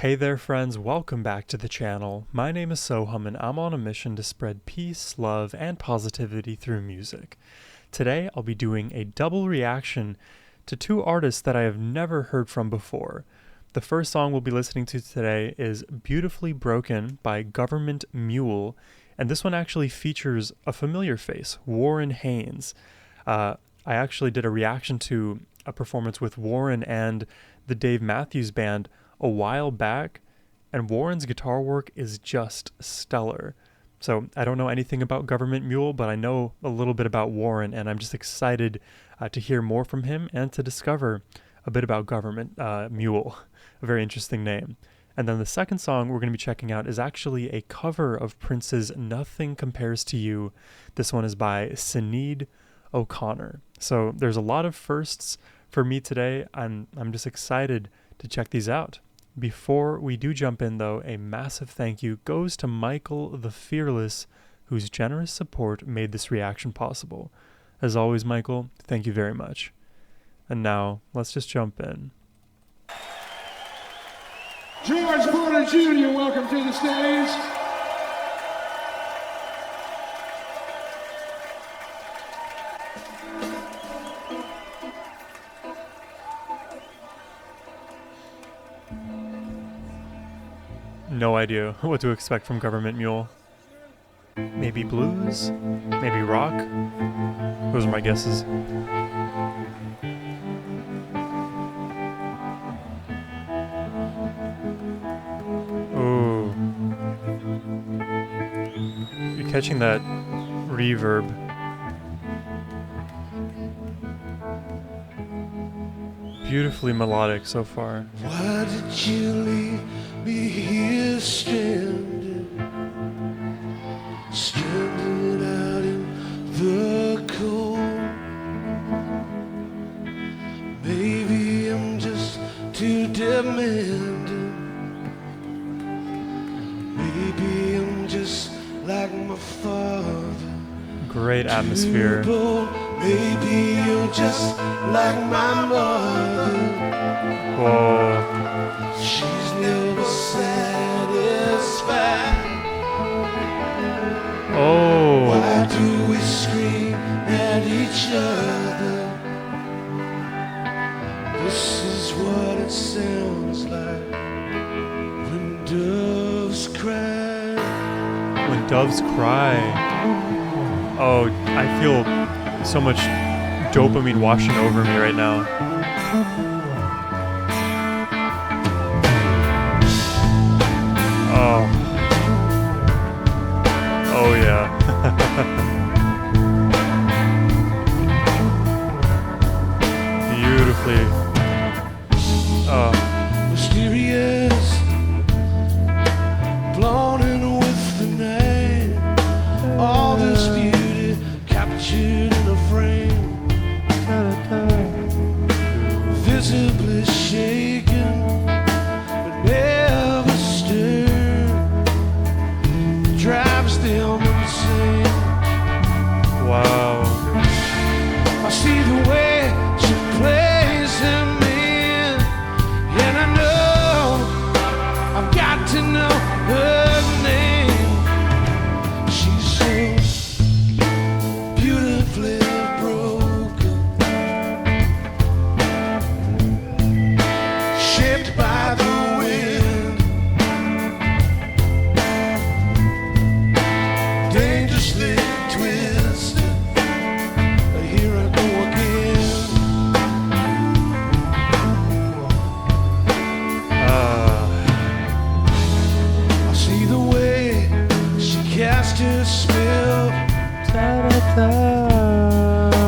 Hey there friends, welcome back to the channel. My name is Sohum and I'm on a mission to spread peace, love, and positivity through music. Today I'll be doing a double reaction to two artists that I have never heard from before. The first song we'll be listening to today is Beautifully Broken by Gov't Mule, and this one actually features a familiar face, Warren Haynes. I actually did a reaction to a performance with Warren and the Dave Matthews Band a while back, and Warren's guitar work is just stellar. So I don't know anything about Gov't Mule, but I know a little bit about Warren, and I'm just excited to hear more from him and to discover a bit about Gov't Mule, a very interesting name. And then the second song we're going to be checking out is actually a cover of Prince's Nothing Compares to You. This one is by Sinead O'Connor. So there's a lot of firsts for me today, and I'm just excited to check these out. Before we do jump in though, a massive thank you goes to Michael the Fearless, whose generous support made this reaction possible. As always, Michael, thank you very much. And now, let's just jump in. George Porter Jr., welcome to the stage. No idea what to expect from Gov't Mule. Maybe blues? Maybe rock? Those are my guesses. Ooh. You're catching that reverb. Beautifully melodic so far. Why did you leave me here stranded out in the cold? Maybe I'm just too demanding. Maybe I'm just like my father. Great atmosphere. Maybe you're just like my mother. Whoa. She's never satisfied. Oh. Why do we scream at each other? This is what it sounds like when doves cry. When doves cry. Oh, I feel so much dopamine washing over me right now. Oh. Oh yeah. Beautifully. Oh. Mysterious, blown in with the night. All this beauty captured in a frame, visibly shaken, but never stirred. Drives them insane. Wow. I see the way she plays him in, and I know I've got to know her name. She's so beautifully broken, shaped by the wind, dangerously twisted. Here I go again. I see the way she cast her spell.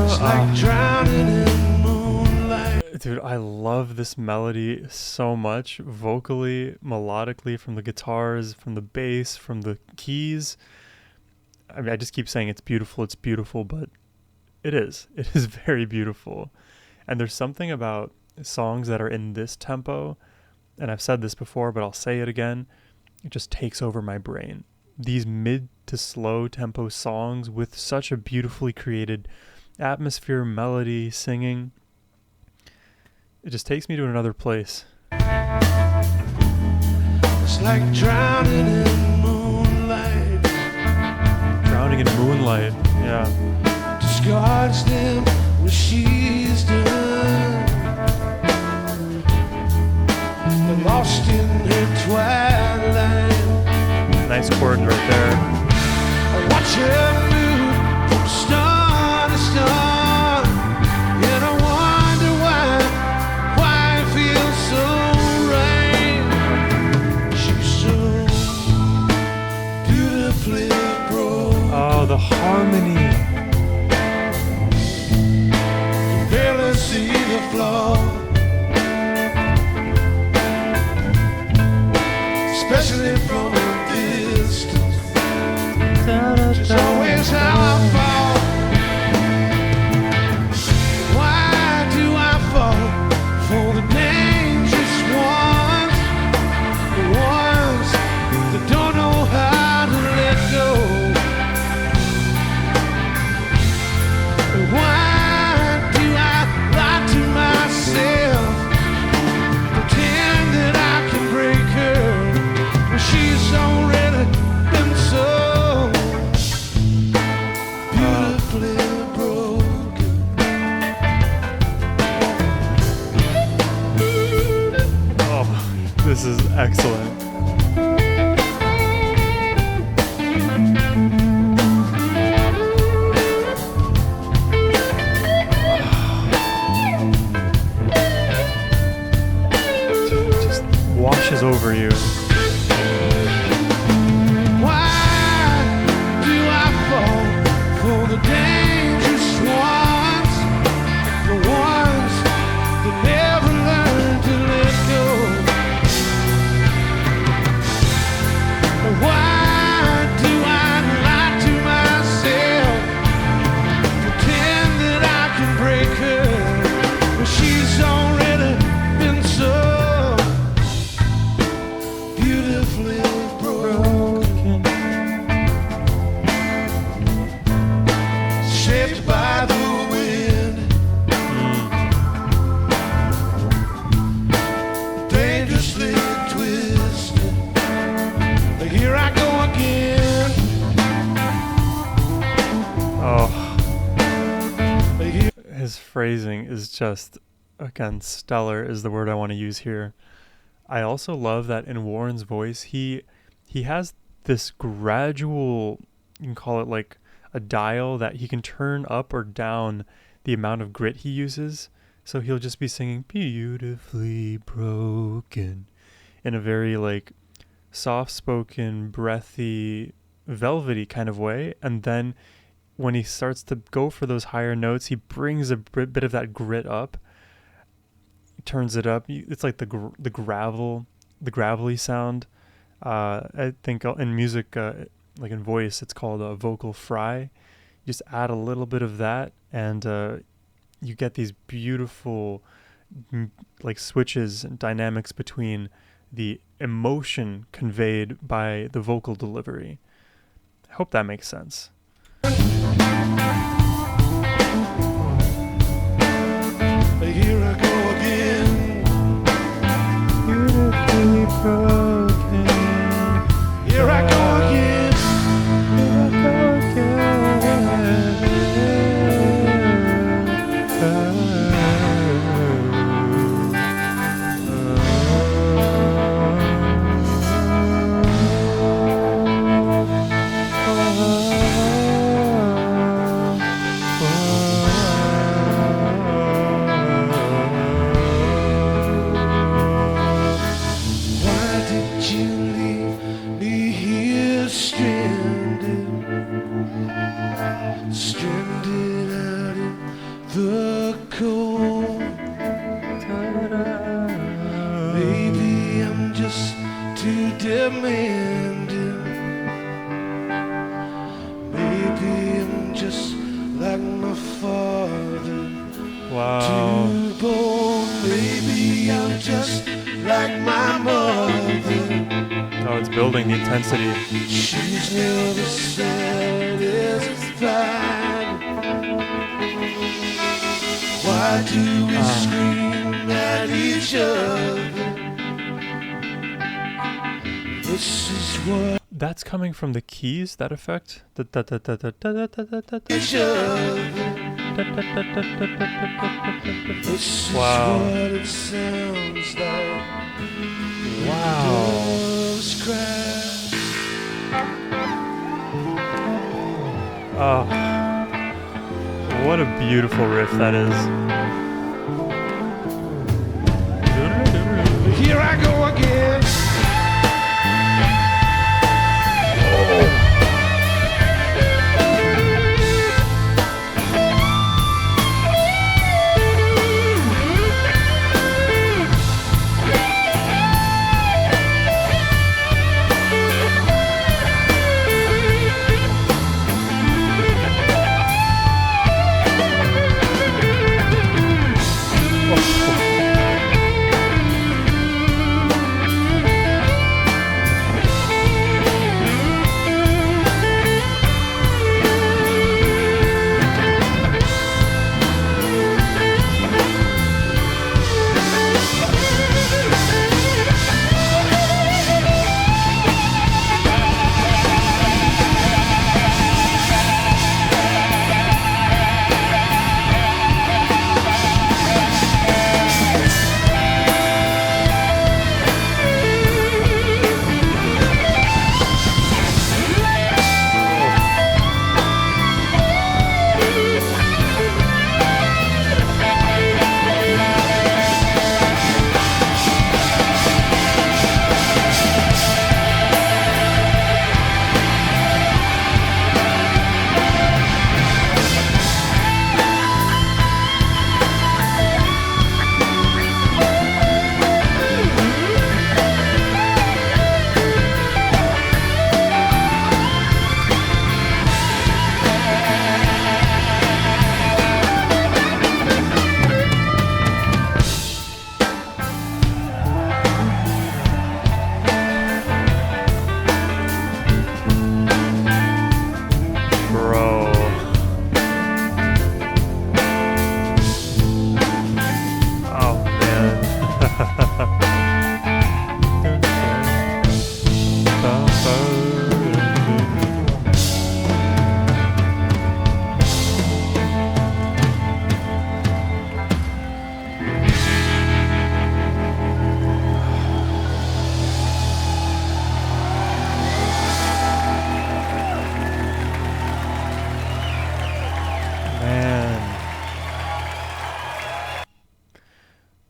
It's like drowning in moonlight. Dude, I love this melody so much, vocally, melodically, from the guitars, from the bass, from the keys. I mean, I just keep saying it's beautiful, but it is. It is very beautiful. And there's something about songs that are in this tempo, and I've said this before, but I'll say it again, it just takes over my brain. These mid to slow tempo songs with such a beautifully created atmosphere, melody, singing, it just takes me to another place. like drowning in moonlight. Drowning in moonlight, yeah. Discards them when she's done. They're lost in her twilight. Nice chord right there. I watch her move from star to star, and I wonder why it feels so right. She's so beautifully broken. Oh, the harmony. You barely see the flaw, especially from a distance. It's always how I fall. Why do I fall for the dangerous ones? The ones that don't know how to let go. Why do I lie to myself, pretend that I can break her when she's already been so beautifully broken? Oh, this is excellent. Just washes over you. Why do I fall for the dangerous ones? The ones that never learn to let go. Why do I lie to myself, pretend that I can break her when she's already been so beautifully broken? Shaped by the wind, dangerously twisted. Here I go again. Oh, Here his phrasing is just, again, stellar is the word I want to use here. I also love that in Warren's voice, he has this gradual, you can call it like a dial that he can turn up or down the amount of grit he uses. So he'll just be singing beautifully broken in a very like soft-spoken, breathy, velvety kind of way. And then when he starts to go for those higher notes, he brings a bit of that grit up, turns it up. It's like the gravelly sound. I think in music, like in voice, it's called a vocal fry. You just add a little bit of that, and you get these beautiful like switches and dynamics between the emotion conveyed by the vocal delivery. I hope that makes sense. Here I go again. Beautifully broken. Here I go again. Demanding. Maybe I'm just like my father. Wow. Too bold. Maybe I'm just like my mother. Oh, it's building the intensity. She's never satisfied. Why do we scream at each other? This is what That's coming from the keys, that effect. this is Wow. what it sounds like. Wow. Love's crash. Oh, what a beautiful riff that is. Here I go again.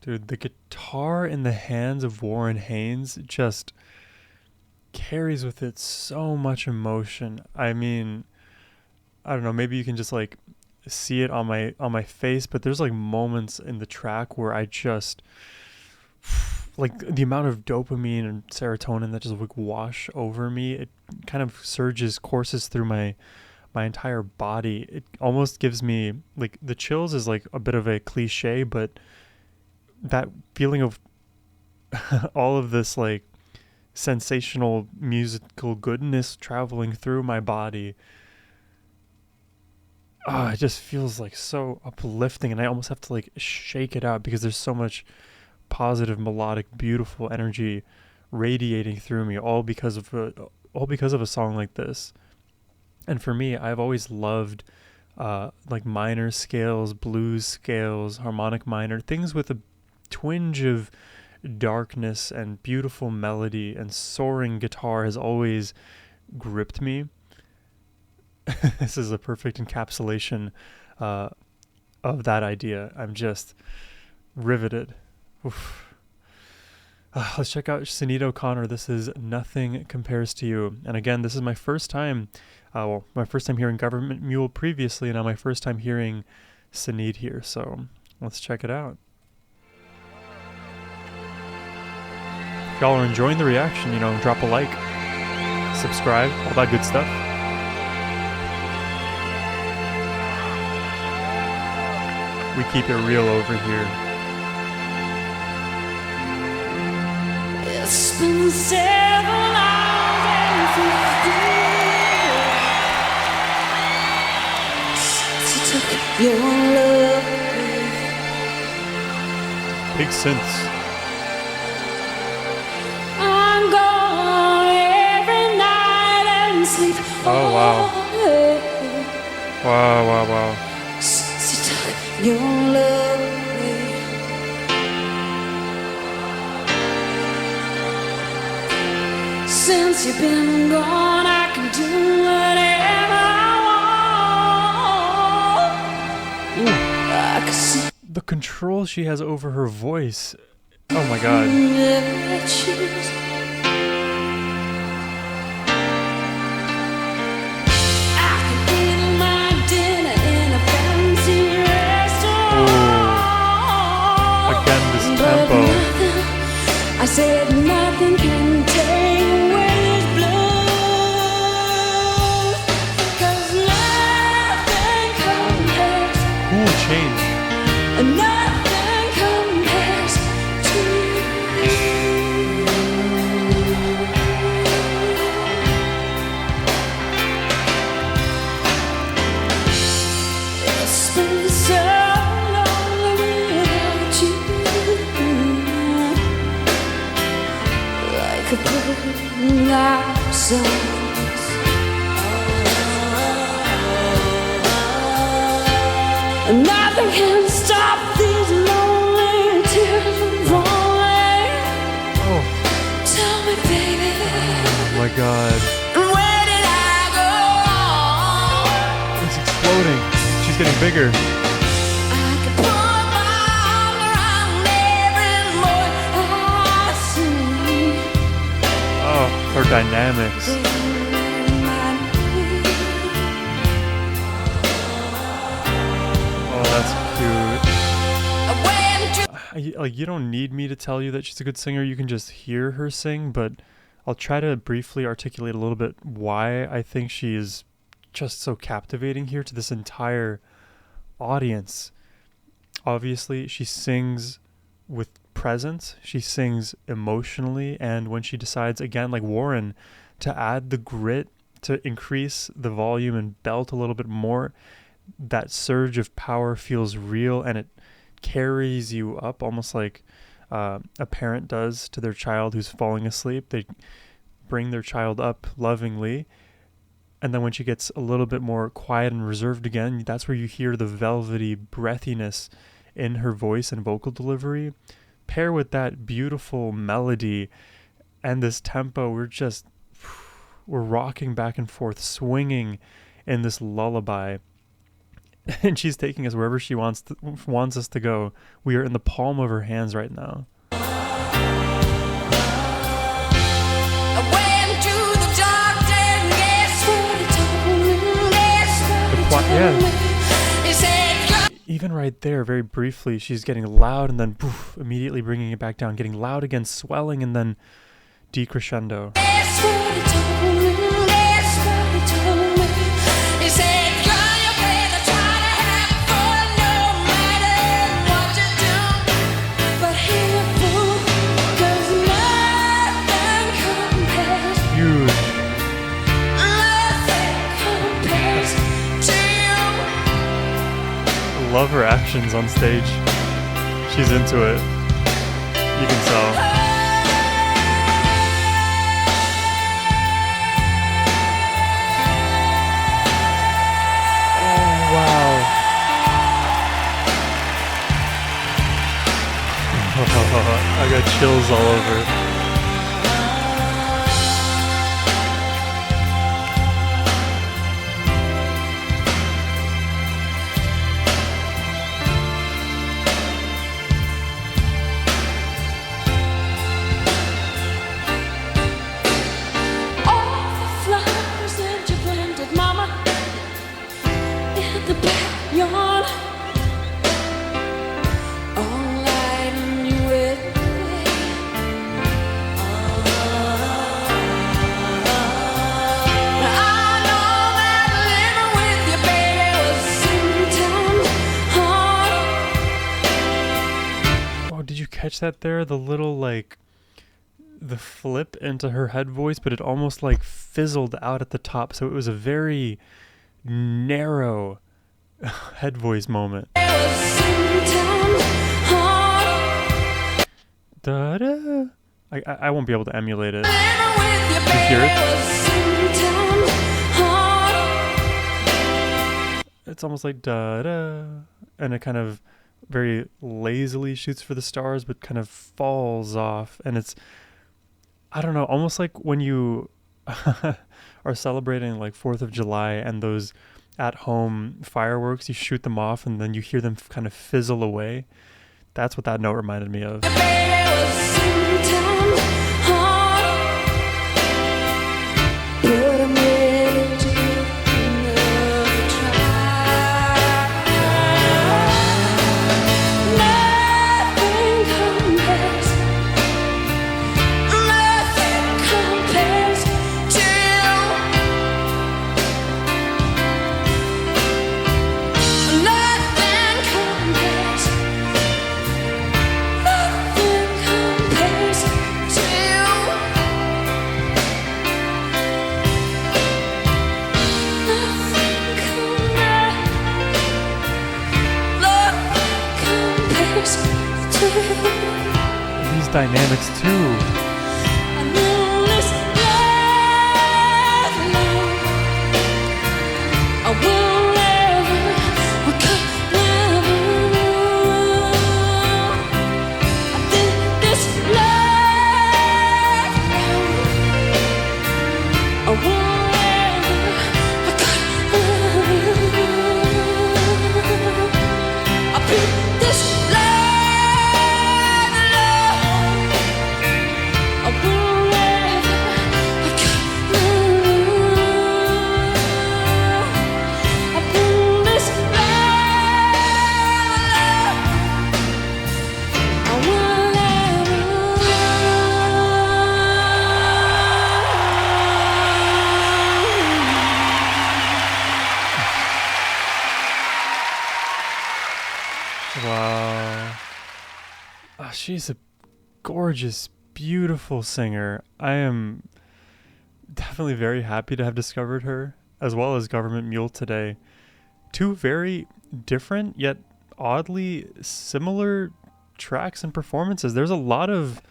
Dude, the guitar in the hands of Warren Haynes just carries with it so much emotion. I mean, I don't know, maybe you can just like see it on my face, but there's like moments in the track where I just like the amount of dopamine and serotonin that just like wash over me, it kind of courses through my entire body. It almost gives me like the chills is like a bit of a cliche, but that feeling of all of this like sensational musical goodness traveling through my body, it just feels like so uplifting, and I almost have to like shake it out because there's so much positive, melodic, beautiful energy radiating through me, all because of a song like this. And for me, I've always loved like minor scales, blues scales, harmonic minor, things with a twinge of darkness and beautiful melody, and soaring guitar has always gripped me. This is a perfect encapsulation of that idea. I'm just riveted. Oof. Let's check out Sinead O'Connor. This is Nothing Compares to You. And again, this is my first time, my first time hearing Gov't Mule previously, and now my first time hearing Sinead here. So let's check it out. If y'all are enjoying the reaction, drop a like, subscribe, all that good stuff. We keep it real over here. It's been 7 hours and 15 since you took your love. Big synths. I'm going sleep. Oh, wow. Wow, wow, wow. Since you took your love away. Since you've been gone, I can do whatever I want. I can see The control she has over her voice. Oh my god. never choose. I could eat my dinner in a fancy restaurant. Again, this But tempo. nothing, I said nothing can take away this blues. 'Cause nothing compares, Cool change. nothing compares to you. It's been so long without you. Like a broken out songs. Nothing can stop these lonely tears from falling. Oh, Tell me, baby, oh my god. where did I go? It's exploding. She's getting bigger. I could put my arm around every boy I see. Oh, her dynamics. Oh, that's cute. Like, you don't need me to tell you that she's a good singer. You can just hear her sing, but I'll try to briefly articulate a little bit why I think she is just so captivating here to this entire audience. Obviously, she sings with presence. She sings emotionally, and when she decides, again, like Warren, to add the grit, to increase the volume and belt a little bit more, that surge of power feels real, and it carries you up almost like a parent does to their child who's falling asleep. They bring their child up lovingly, and then when she gets a little bit more quiet and reserved again, that's where you hear the velvety breathiness in her voice and vocal delivery. Pair with that beautiful melody and this tempo, we're rocking back and forth, swinging in this lullaby. And she's taking us wherever she wants us to go. We are in the palm of her hands right now. Yeah. Even right there, very briefly, she's getting loud and then poof, immediately bringing it back down, getting loud again, swelling, and then decrescendo. Love her actions on stage. She's into it. You can tell. Oh, wow. I got chills all over. Catch that there, the little like the flip into her head voice, but it almost like fizzled out at the top, so it was a very narrow head voice moment. Da-da. I won't be able to emulate it. You hear it? it's almost like da da, and it kind of very lazily shoots for the stars, but kind of falls off. And it's, I don't know, almost like when you are celebrating like 4th of July and those at home fireworks, you shoot them off and then you hear them kind of fizzle away. That's what that note reminded me of. These dynamics too. Wow. She's a gorgeous, beautiful singer. I am definitely very happy to have discovered her, as well as Gov't Mule today. Two very different, yet oddly similar tracks and performances. There's a lot of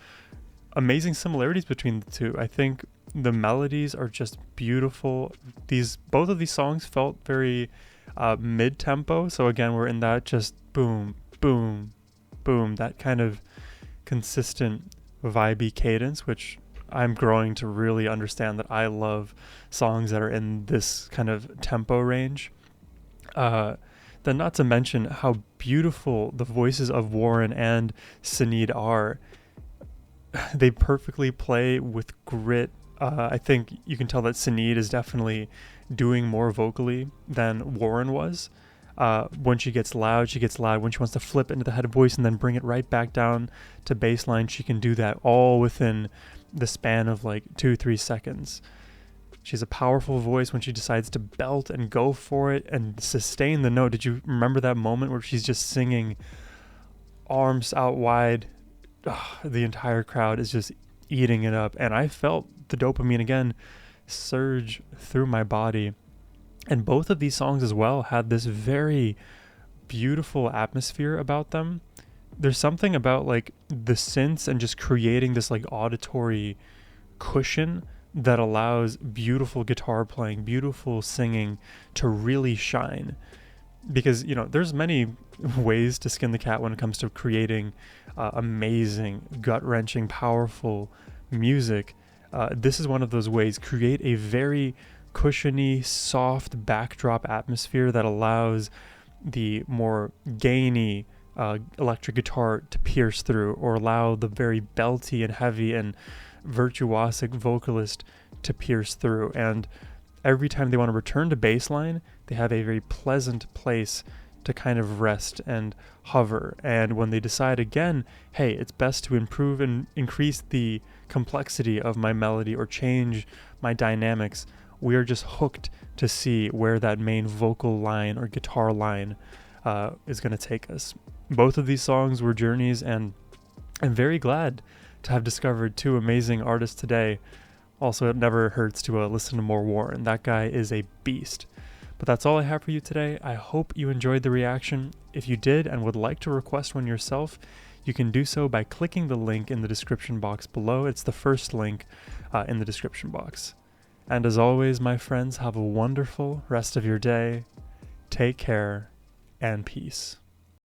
amazing similarities between the two. I think the melodies are just beautiful. Both of these songs felt very mid-tempo. So again, we're in that just boom, boom, boom, that kind of consistent vibey cadence, which I'm growing to really understand that I love songs that are in this kind of tempo range. Then not to mention how beautiful the voices of Warren and Sinead are. They perfectly play with grit. I think you can tell that Sinead is definitely doing more vocally than Warren was. When she gets loud, she gets loud. When she wants to flip into the head voice and then bring it right back down to baseline, she can do that all within the span of like 2-3 seconds. She's a powerful voice when she decides to belt and go for it and sustain the note. Did you remember that moment where she's just singing arms out wide? The entire crowd is just eating it up. And I felt the dopamine again surge through my body. And both of these songs as well had this very beautiful atmosphere about them. There's something about like the synths and just creating this like auditory cushion that allows beautiful guitar playing, beautiful singing to really shine. Because, you know, there's many ways to skin the cat when it comes to creating amazing, gut-wrenching, powerful music. This is one of those ways. Create a very cushiony, soft backdrop atmosphere that allows the more gainy electric guitar to pierce through, or allow the very belty and heavy and virtuosic vocalist to pierce through. And every time they want to return to baseline, they have a very pleasant place to kind of rest and hover. And when they decide again, hey, it's best to improve and increase the complexity of my melody or change my dynamics, we are just hooked to see where that main vocal line or guitar line is going to take us. Both of these songs were journeys, and I'm very glad to have discovered two amazing artists today. Also, it never hurts to listen to more Warren. That guy is a beast. But that's all I have for you today. I hope you enjoyed the reaction. If you did and would like to request one yourself, you can do so by clicking the link in the description box below. It's the first link in the description box. And as always, my friends, have a wonderful rest of your day. Take care and peace.